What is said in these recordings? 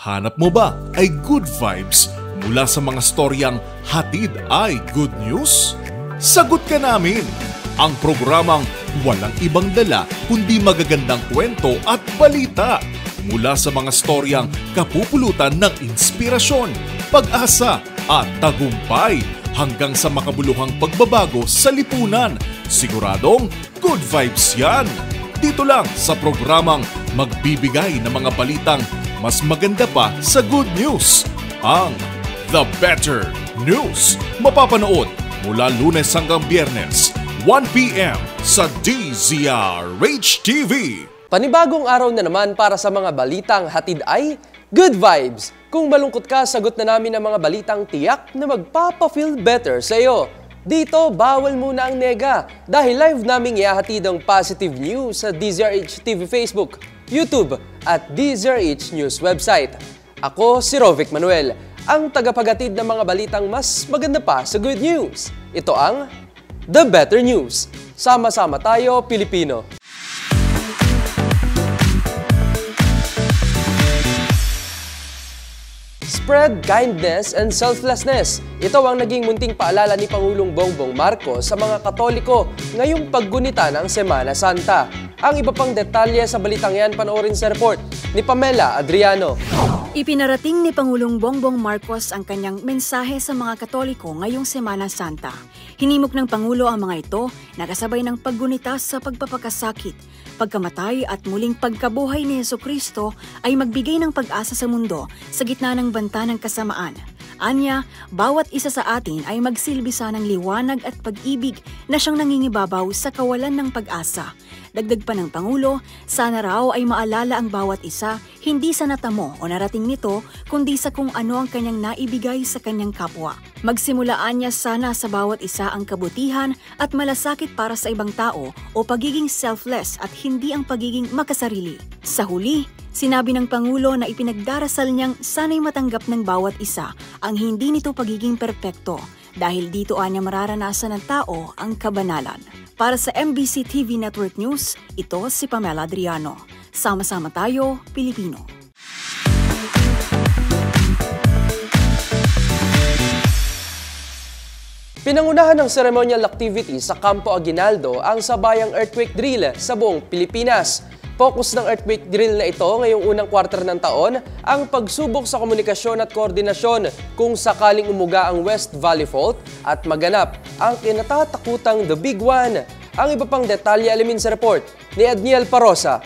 Hanap mo ba ay good vibes mula sa mga storyang hatid ay good news? Sagot ka namin! Ang programang walang ibang dala kundi magagandang kwento at balita mula sa mga storyang kapupulutan ng inspirasyon, pag-asa at tagumpay hanggang sa makabuluhang pagbabago sa lipunan. Siguradong good vibes yan! Dito lang sa programang magbibigay ng mga balitang mas maganda pa sa good news, ang The Better News. Mapapanood mula Lunes hanggang Biyernes, 1 p.m. sa DZRH TV. Panibagong araw na naman para sa mga balitang hatid ay good vibes. Kung malungkot ka, sagot na namin ang mga balitang tiyak na magpapa-feel better sa iyo. Dito, bawal muna ang nega dahil live naming ihahatid ang positive news sa DZRH TV Facebook, YouTube at DZRH News website. Ako si Rovic Manuel, ang tagapaghatid ng mga balitang mas maganda pa sa good news. Ito ang The Better News. Sama-sama tayo, Pilipino. Spread kindness and selflessness. Ito ang naging munting paalala ni Pangulong Bongbong Marcos sa mga Katoliko ngayong paggunita ng Semana Santa. Ang iba pang detalye sa balitang yan panoorin sa report ni Pamela Adriano. Ipinarating ni Pangulong Bongbong Marcos ang kanyang mensahe sa mga Katoliko ngayong Semana Santa. Hinimok ng Pangulo ang mga ito na kasabay ng paggunita sa pagpapakasakit, pagkamatay at muling pagkabuhay ni Jesucristo ay magbigay ng pag-asa sa mundo sa gitna ng banta ng kasamaan. Anya, bawat isa sa atin ay magsilbisa ng liwanag at pag-ibig na siyang nangingibabaw sa kawalan ng pag-asa. Dagdag pa ng Pangulo, sana raw ay maalala ang bawat isa hindi sa natamo o narating nito kundi sa kung ano ang kanyang naibigay sa kanyang kapwa. Magsimulaan niya sana sa bawat isa ang kabutihan at malasakit para sa ibang tao o pagiging selfless at hindi ang pagiging makasarili. Sa huli, sinabi ng Pangulo na ipinagdarasal niyang sana'y matanggap ng bawat isa ang hindi nito pagiging perpekto dahil dito anya mararanasan ng tao ang kabanalan. Para sa MBC TV Network News, ito si Pamela Adriano. Sama-sama tayo, Pilipino. Pinangunahan ng ceremonial activity sa Campo Aguinaldo ang sabayang earthquake drill sa buong Pilipinas. Focus ng earthquake drill na ito ngayong unang quarter ng taon ang pagsubok sa komunikasyon at koordinasyon kung sakaling umuga ang West Valley Fault at maganap ang kinatatakutang The Big One. Ang iba pang detalye alamin sa report ni Edniel Parosa.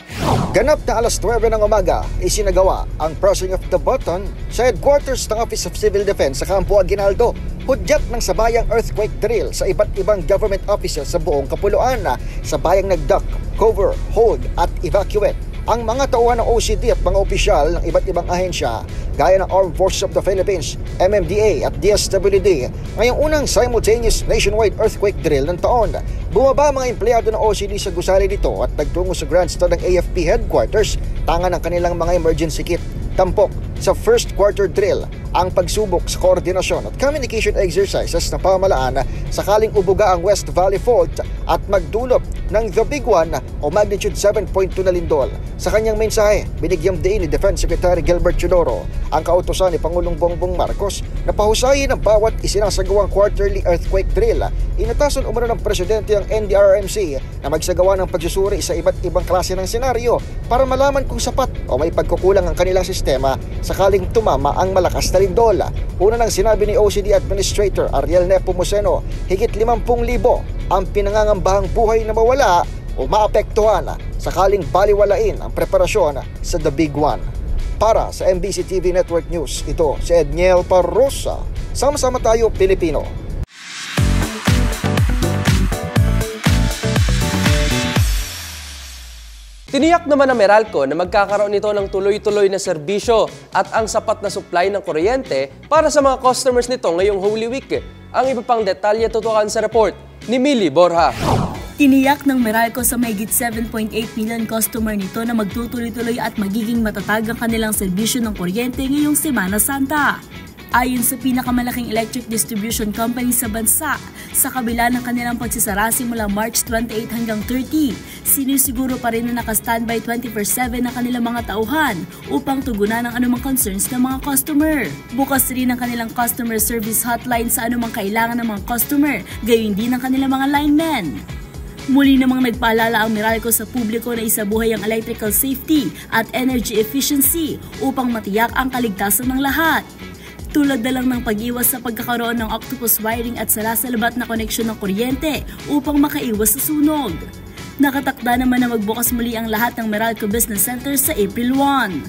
Ganap na alas 9 ng umaga, isinagawa ang pressing of the button sa headquarters ng Office of Civil Defense sa Campo Aguinaldo. Hudyat ng sabayang earthquake drill sa iba't ibang government offices sa buong kapuluan na sabayang nag-duck, cover, hold at evacuate. Ang mga tauhan ng OCD at mga opisyal ng iba't ibang ahensya gaya ng Armed Forces of the Philippines, MMDA at DSWD ngayong unang simultaneous nationwide earthquake drill ng taon. Bumaba mga empleyado ng OCD sa gusali nito at nagtungo sa grandstand ng AFP headquarters tangan ng kanilang mga emergency kit. Tampok sa first quarter drill ang pagsubok sa koordinasyon at communication exercises na pamalaan sakaling ubuga ang West Valley Fault at magdulot ng The Big One o magnitude 7.2 na lindol. Sa kanyang mensahe, binigyang diin ni Defense Secretary Gilbert Chodoro ang kautusan ni Pangulong Bongbong Marcos na pahusayin ang bawat isinasagawang quarterly earthquake drill. Inatasan umano ng Presidente ang NDRRMC na magsagawa ng pagsusuri sa iba't ibang klase ng senaryo para malaman kung sapat o may pagkukulang ang kanilang sistema sakaling tumama ang malakas na lindol. Una nang sinabi ni OCD Administrator Ariel Nepomuceno, higit 50,000 ang pinangangambahang buhay na mawala o maapektuhan sakaling baliwalain ang preparasyon sa The Big One. Para sa MBC TV Network News, ito si Edniel Parosa. Sama-sama tayo, Pilipino. Tiniyak naman ng Meralco na magkakaroon nito ng tuloy-tuloy na serbisyo at ang sapat na supply ng kuryente para sa mga customers nito ngayong Holy Week. Ang iba pang detalye tutukan sa report ni Millie Borja. Tiniyak ng Meralco sa mahigit 7.8 million customer nito na magtutuloy-tuloy at magiging matatag ang kanilang serbisyo ng kuryente ngayong Semana Santa. Ayon sa pinakamalaking electric distribution company sa bansa, sa kabila ng kanilang pagsasara simula March 28 hanggang 30, sinisiguro pa rin na naka-standby 24/7 ng kanilang mga tauhan upang tugunan ang anumang concerns ng mga customer. Bukas rin ang kanilang customer service hotline sa anumang kailangan ng mga customer, gayon din ang kanilang mga linemen. Muli namang nagpaalala ang Meralco sa publiko na isabuhay ang electrical safety at energy efficiency upang matiyak ang kaligtasan ng lahat. Tulad na lang ng pag-iwas sa pagkakaroon ng octopus wiring at salasalabat na koneksyon ng kuryente upang makaiwas sa sunog. Nakatakda naman na magbukas muli ang lahat ng Meralco Business Center sa April 1.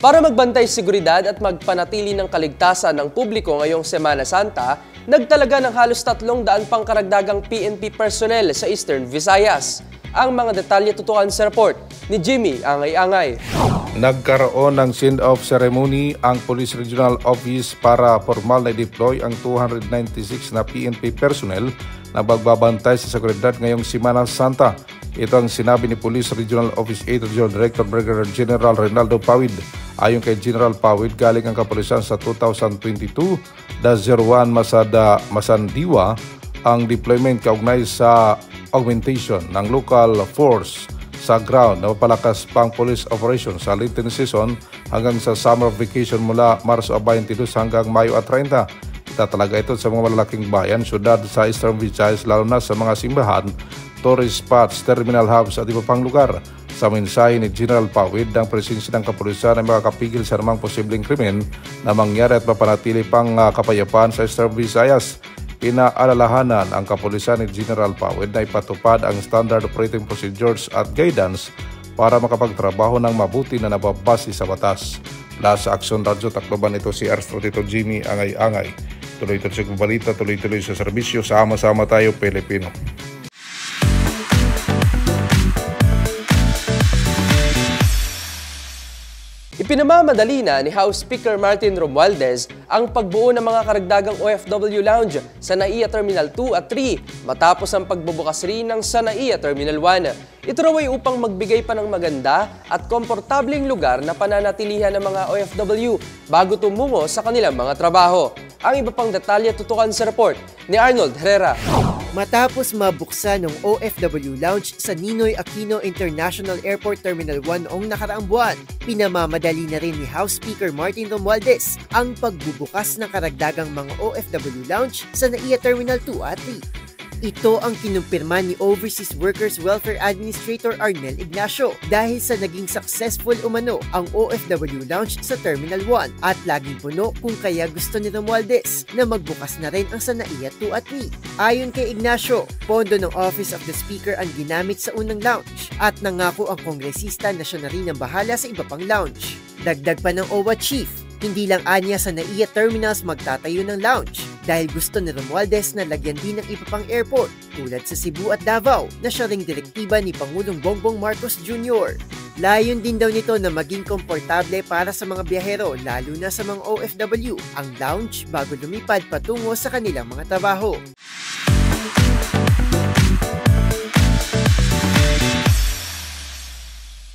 Para magbantay seguridad at magpanatili ng kaligtasan ng publiko ngayong Semana Santa, nagtalaga ng halos 300 pangkaragdagang PNP personnel sa Eastern Visayas. Ang mga detalye tutukan sa report ni Jimmy Angay-Angay. Nagkaroon ng send-off ceremony ang Police Regional Office para formal na deploy ang 296 na PNP personnel na magbabantay sa seguridad ngayong Semana Santa. Ito ang sinabi ni Police Regional Office 8 Regional Director Brigadier General Reynaldo Pawid. Ayon kay General Pawid, galing ang kapulisan sa 2022-01 Masandiwa ang deployment kaugnay sa augmentation ng local force sa ground na mapalakas pang police operation sa Lenten season hanggang sa summer vacation mula Marso 22 hanggang Mayo 30. Itatalaga ito sa mga malalaking bayan, syudad sa Eastern Visayas lalo na sa mga simbahan, tourist spots, terminal hubs at iba pang lugar. Sa mensahe ni General Pawid, ang presensya ng kapulisan ay makakapigil sa namang posibleng krimen na mangyari at mapanatili pang kapayapaan sa Eastern Visayas. Pinaalalahanan ang kapulisan ni General Pawid na ipatupad ang standard operating procedures at guidance para makapagtrabaho ng mabuti na nababase sa batas. Mula sa Aksyon Radyo Tacloban, ito si Astro Tito Jimmy Angay-Angay. Tuloy-tuloy sa balita, tuloy-tuloy sa serbisyo, sama-sama tayo Pilipino. Ipinamamadali na ni House Speaker Martin Romualdez ang pagbuo ng mga karagdagang OFW Lounge sa NAIA Terminal 2 at 3 matapos ang pagbubukas rin ng sa NAIA Terminal 1. Ito raw ay upang magbigay pa ng maganda at komportableng lugar na pananatilihan ng mga OFW bago tumungo sa kanilang mga trabaho. Ang iba pang detalye tutukan sa report ni Arnold Herrera. Matapos mabuksan ng OFW Lounge sa Ninoy Aquino International Airport Terminal 1 noong nakaraang buwan, pinamamadali na rin ni House Speaker Martin Romualdez ang pagbubukas ng karagdagang mga OFW Lounge sa NAIA Terminal 2 at 3. Ito ang kinumpirma ni Overseas Workers Welfare Administrator Arnel Ignacio dahil sa naging successful umano ang OFW Lounge sa Terminal 1 at laging puno kung kaya gusto ni Romualdez na magbukas na rin ang sa NAIA 2 at 3. Ayon kay Ignacio, pondo ng Office of the Speaker ang ginamit sa unang lounge at nangako ang kongresista na siya na rin ang bahala sa iba pang lounge. Dagdag pa ng OWA Chief, hindi lang anya sa NAIA Terminals magtatayo ng lounge dahil gusto ni Romualdez na lagyan din ng iba pang airport tulad sa Cebu at Davao na siya ring direktiba ni Pangulong Bongbong Marcos Jr. Layon din daw nito na maging komportable para sa mga biyahero lalo na sa mga OFW ang lounge bago lumipad patungo sa kanilang mga trabaho.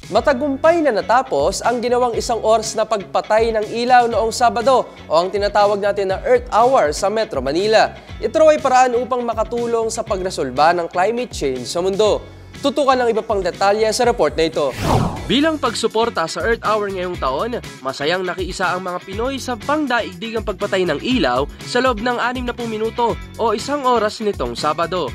Matagumpay na natapos ang ginawang 1 oras na pagpatay ng ilaw noong Sabado o ang tinatawag natin na Earth Hour sa Metro Manila. Ito raw ay paraan upang makatulong sa pagresolba ng climate change sa mundo. Tutukan ang iba pang detalye sa report na ito. Bilang pagsuporta sa Earth Hour ngayong taon, masayang nakiisa ang mga Pinoy sa pangdaigdigang pagpatay ng ilaw sa loob ng 60 minuto o 1 oras nitong Sabado.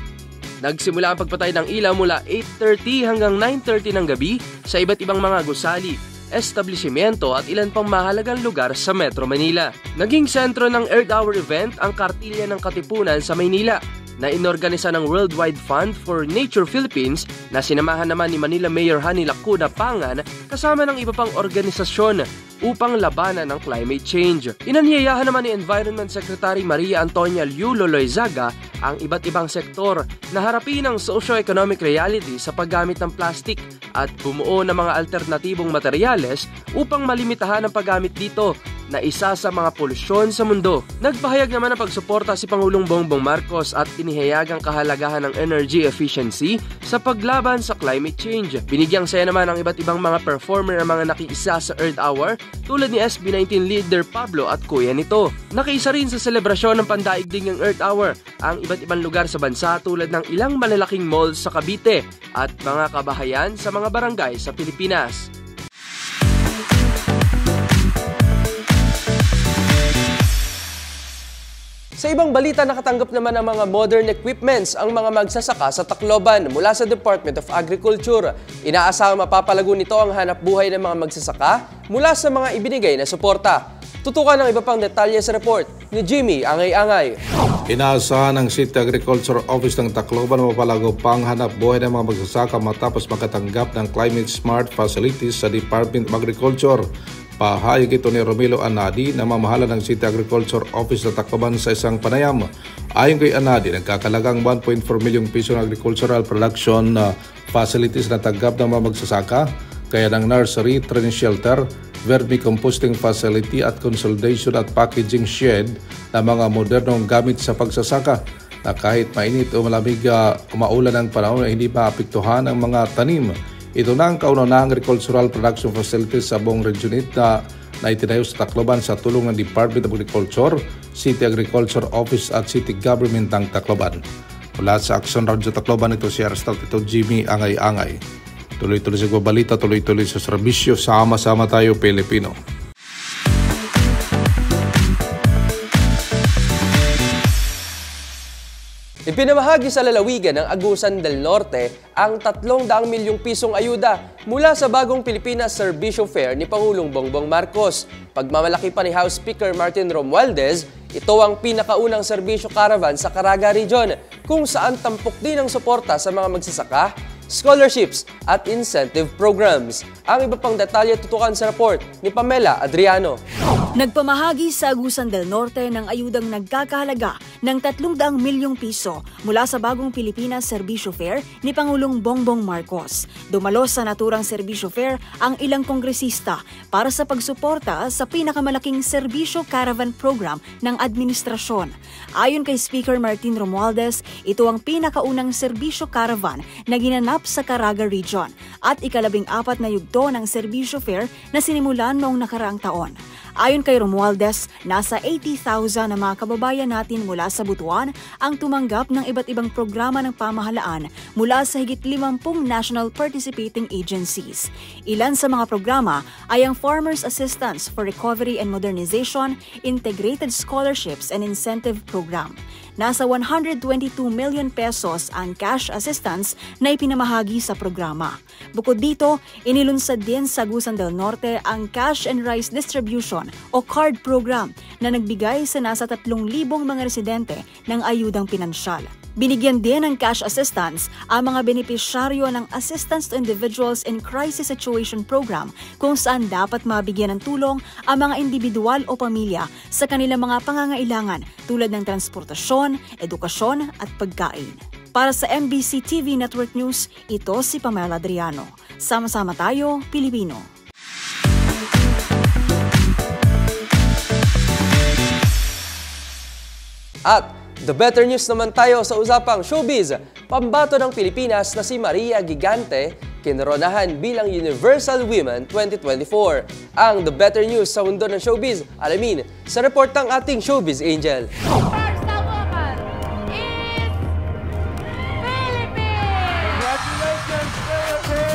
Nagsimula ang pagpatay ng ilaw mula 8:30 hanggang 9:30 ng gabi sa iba't ibang mga gusali, establishmento at ilan pang mahalagang lugar sa Metro Manila. Naging sentro ng Earth Hour event ang Kartilya ng Katipunan sa Maynila na inorganisa ng Worldwide Fund for Nature Philippines na sinamahan naman ni Manila Mayor Hani Lacuna Pangan kasama ng iba pang organisasyon upang labanan ng climate change. Inanyayahan naman ni Environment Secretary Maria Antonia Liu Loizaga ang iba't ibang sektor na harapin ang socio-economic reality sa paggamit ng plastic at bumuo ng mga alternatibong materyales upang malimitahan ang paggamit dito na isa sa mga polusyon sa mundo. Nagpahayag naman ng pagsuporta si Pangulong Bongbong Marcos at inihayag ang kahalagahan ng energy efficiency sa paglaban sa climate change. Binigyang saya naman ang iba't ibang mga performer ang mga nakiisa sa Earth Hour tulad ni SB19 leader Pablo at kuya nito. Nakiisa rin sa selebrasyon ng pandaigdig ng Earth Hour ang iba't ibang lugar sa bansa tulad ng ilang malalaking malls sa Cavite at mga kabahayan sa mga barangay sa Pilipinas. Sa ibang balita, nakatanggap naman ng mga modern equipments ang mga magsasaka sa Tacloban mula sa Department of Agriculture. Inaasahang mapapalago nito ang hanap buhay ng mga magsasaka mula sa mga ibinigay na suporta. Tutukan ng iba pang detalye sa report ni Jimmy Angay-Angay. Inaasahan ng City Agriculture Office ng Tacloban na mapalago pang hanap buhay ng mga magsasaka matapos makatanggap ng Climate Smart Facilities sa Department of Agriculture. Pahayag ito ni Romilo Anadi na mamahala ng City Agriculture Office sa Tacloban sa isang panayam. Ayon kay Anadi, nagkakalagang 1.4 milyong piso ng agricultural production facilities na tanggap ng mga magsasaka, kaya ng nursery, training shelter, vermicomposting facility at consolidation at packaging shed na mga modernong gamit sa pagsasaka na kahit mainit o malamig umaulan ng panahon ay hindi maapektuhan ang mga tanim. Ito na ang kauna-unahang agricultural production facilities sa buong region na itinayo sa Tacloban sa tulong ng Department of Agriculture, City Agriculture Office at City Government ng Tacloban. Mula sa Action Radio Tacloban, ito si Aristal, ito Jimmy Angay-Angay. Tuloy-tuloy sa balita, tuloy-tuloy sa serbisyo, sama-sama tayo Pilipino. Ipinamahagi sa lalawigan ng Agusan del Norte ang 300 milyong pisong ayuda mula sa bagong Pilipinas Serbisyo Fair ni Pangulong Bongbong Marcos. Pagmamalaki pa ni House Speaker Martin Romualdez, ito ang pinakaunang serbisyo caravan sa Caraga Region kung saan tampok din ang suporta sa mga magsasaka, scholarships at incentive programs. Ang iba pang detalye tutukan sa report ni Pamela Adriano. Nagpamahagi sa Agusan del Norte ng ayudang nagkakahalaga ng 300 milyong piso mula sa bagong Pilipinas Serbisyo Fair ni Pangulong Bongbong Marcos. Dumalo sa naturang Serbisyo Fair ang ilang kongresista para sa pagsuporta sa pinakamalaking serbisyo caravan program ng administrasyon. Ayon kay Speaker Martin Romualdez, ito ang pinakaunang serbisyo caravan na ginanap sa Caraga Region at ika-14 na yugto ng Serbisyo Fair na sinimulan noong nakaraang taon. Ayon kay Romualdez, nasa 80,000 na mga kababayan natin mula sa Butuan ang tumanggap ng iba't ibang programa ng pamahalaan mula sa higit 50 national participating agencies. Ilan sa mga programa ay ang Farmers Assistance for Recovery and Modernization, Integrated Scholarships and Incentive Program. Nasa 122 million pesos ang cash assistance na ipinamahagi sa programa. Bukod dito, inilunsad din sa Agusan del Norte ang Cash and Rice Distribution o CARD program na nagbigay sa nasa 3,000 mga residente ng ayudang pinansyal. Binigyan din ng cash assistance ang mga benepisyaryo ng Assistance to Individuals in Crisis Situation Program kung saan dapat mabigyan ng tulong ang mga individual o pamilya sa kanilang mga pangangailangan tulad ng transportasyon, edukasyon at pagkain. Para sa MBC TV Network News, ito si Pamela Adriano. Sama-sama tayo, Pilipino. At the better news naman tayo sa usapang showbiz. Pambato ng Pilipinas na si Maria Gigante, kinoronahan bilang Universal Women 2024. Ang the better news sa mundo ng showbiz, alamin sa report ng ating showbiz angel. First na woman is Philippines! Congratulations, Philippines!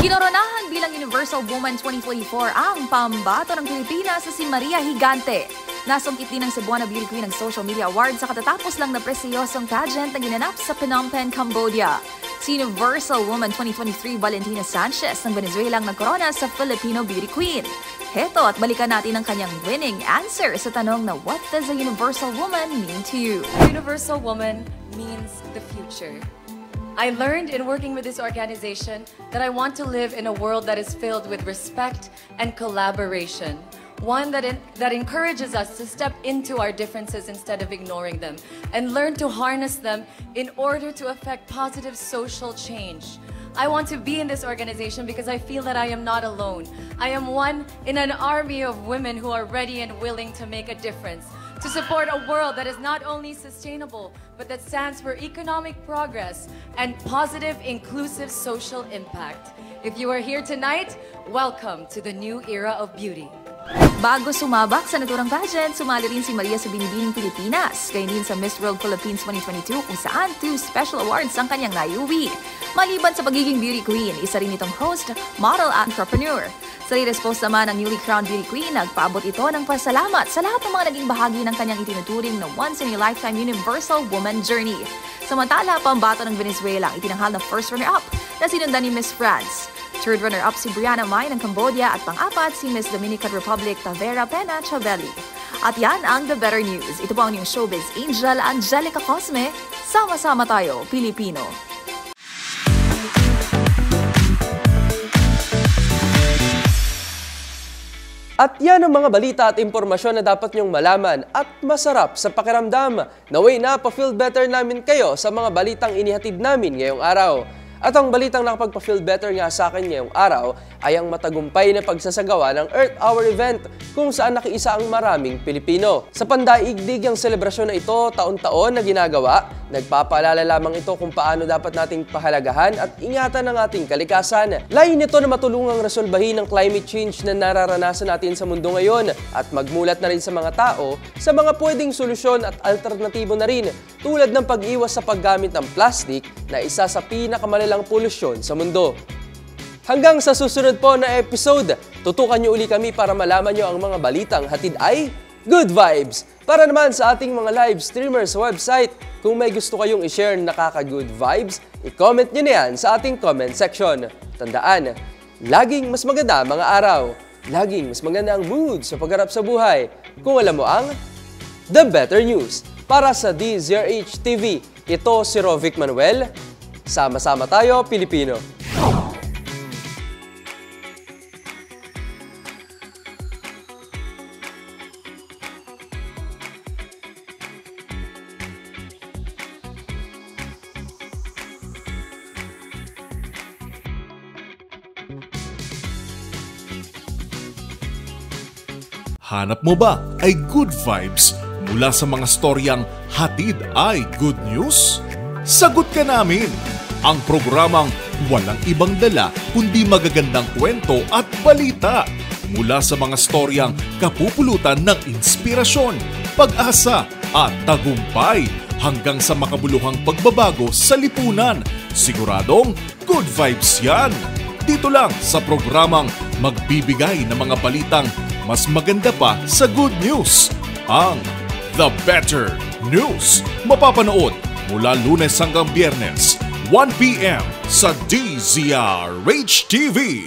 Kinoronahan bilang Universal Woman 2024 ang pambato ng Pilipinas na si Maria Gigante. Nasungkit din ng Cebuana Beauty Queen ng Social Media Awards sa katatapos lang na prestiyosong pageant na ginanap sa Phnom Penh, Cambodia. Si Universal Woman 2023 Valentina Sanchez ng Venezuela ang nagkorona sa Filipino Beauty Queen. Heto at balikan natin ang kanyang winning answer sa tanong na what does a Universal Woman mean to you? Universal Woman means the future. I learned in working with this organization that I want to live in a world that is filled with respect and collaboration, one that encourages us to step into our differences instead of ignoring them and learn to harness them in order to affect positive social change. I want to be in this organization because I feel that I am not alone. I am one in an army of women who are ready and willing to make a difference, to support a world that is not only sustainable, but that stands for economic progress and positive, inclusive social impact. If you are here tonight, welcome to the new era of beauty. Bago sumabak sa naturang pageant, sumali rin si Maria sa Binibining Pilipinas, gayon din sa Miss World Philippines 2022 kung saan 2 special awards ang kanyang naiuwi. Maliban sa pagiging beauty queen, isa rin itong host, model at entrepreneur. Sa latest post naman ng newly crowned beauty queen, nagpaabot ito ng pasalamat sa lahat ng mga naging bahagi ng kanyang itinuturing na once-in-a-lifetime universal woman journey. Samantala, pambato ng Venezuela ang itinanghal na first runner-up na sinundan ni Miss France. Third runner-up si Brianna May ng Cambodia at pang-apat si Miss Dominican Republic Tavera Pena Chaveli. At yan ang The Better News. Ito po ang inyong showbiz angel Angelica Cosme. Sama-sama tayo, Pilipino. At yan ang mga balita at impormasyon na dapat nyong malaman at masarap sa pakiramdam. Naway na pa-feel better namin kayo sa mga balitang inihatid namin ngayong araw. At ang balitang nakapagpa-feel better nga sa akin ngayong araw ay ang matagumpay na pagsasagawa ng Earth Hour event kung saan nakiisa ang maraming Pilipino. Sa pandaigdig ang selebrasyon na ito taon-taon na ginagawa, nagpapaalala lamang ito kung paano dapat nating pahalagahan at ingatan ang ating kalikasan. Layo nito na matulungang resolbahin ang climate change na nararanasan natin sa mundo ngayon at magmulat na rin sa mga tao sa mga pwedeng solusyon at alternatibo na rin tulad ng pag-iwas sa paggamit ng plastic na isa sa pinakamalalang polusyon sa mundo. Hanggang sa susunod po na episode, tutukan nyo uli kami para malaman nyo ang mga balitang hatid ay Good Vibes. Para naman sa ating mga live streamers sa website, kung may gusto kayong i-share na nakaka-good vibes, i-comment nyo na yan sa ating comment section. Tandaan, laging mas maganda mga araw, laging mas maganda ang mood sa pagharap sa buhay. Kung alam mo ang The Better News. Para sa DZRH TV, ito si Rovic Manuel. Sama-sama tayo, Pilipino. Hanap mo ba ay good vibes mula sa mga storyang hatid ay good news? Sagot ka namin! Ang programang walang ibang dala kundi magagandang kwento at balita mula sa mga storyang kapupulutan ng inspirasyon, pag-asa at tagumpay hanggang sa makabuluhang pagbabago sa lipunan. Siguradong good vibes yan! Dito lang sa programang magbibigay ng mga balitang mas maganda pa sa good news, ang The Better News. Mapapanood mula Lunes hanggang Biyernes, 1 p.m. sa DZRH TV.